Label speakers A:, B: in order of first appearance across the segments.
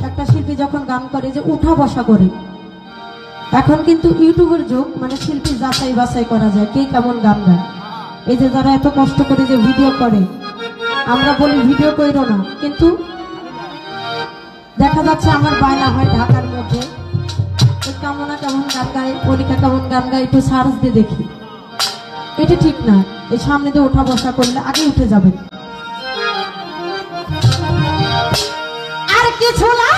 A: একটা শিল্পী যখন গান করে যে উঠা বসা করে, এখন কিন্তু ইউটিউবের যুগ, মানে শিল্পী যাচাই বাছাই করা যায় কে কেমন গান গায়। এই যে যারা এত কষ্ট করে যে ভিডিও করে, আমরা বলি ভিডিও করো না, কিন্তু দেখা যাচ্ছে আমার বায়না হয় ঢাকার মধ্যে কামনা কেমন গান গায়, কণিকা কেমন গান গায়, একটু সার্চ দিয়ে দেখি। এটা ঠিক না, এই সামনে দিয়ে ওঠা বসা করলে আগে উঠে যাবে। আর কিছু না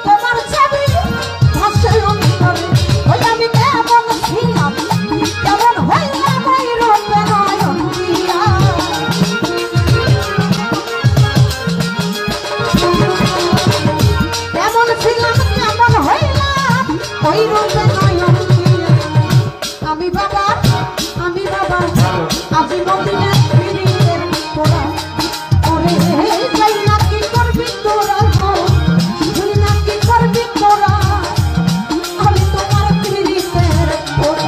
B: তোমার ছবি ভাসে
A: ওই রূপে নয়ন ফিরে আমি বাবা আজি মদিনা ফিরিতে তোরা ওরে যাই না কি করবি তোরা ভুল না কি করবি তোরা আমি তোমার ফিরিতে তোরা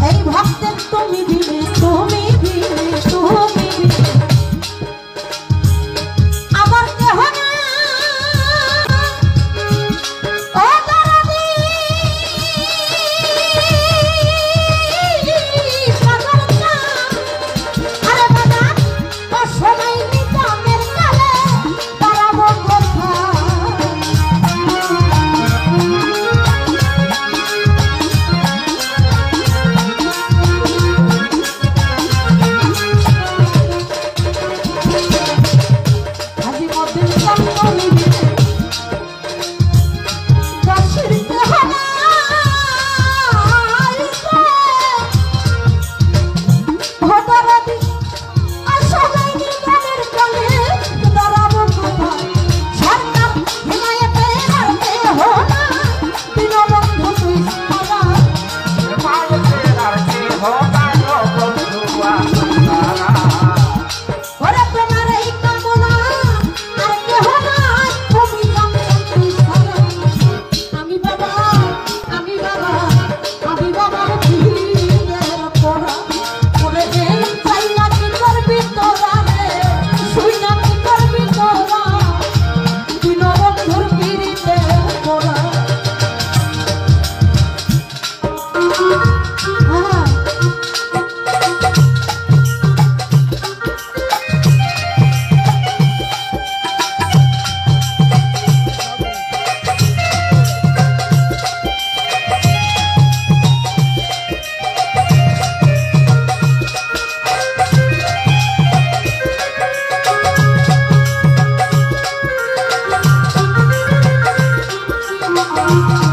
A: এই ভক্তের তুমি দিলে আমার কেহ না ও দরদি আরে বাবা ও সময় নিজামের কালে দাঁড়াবো
B: Thank you.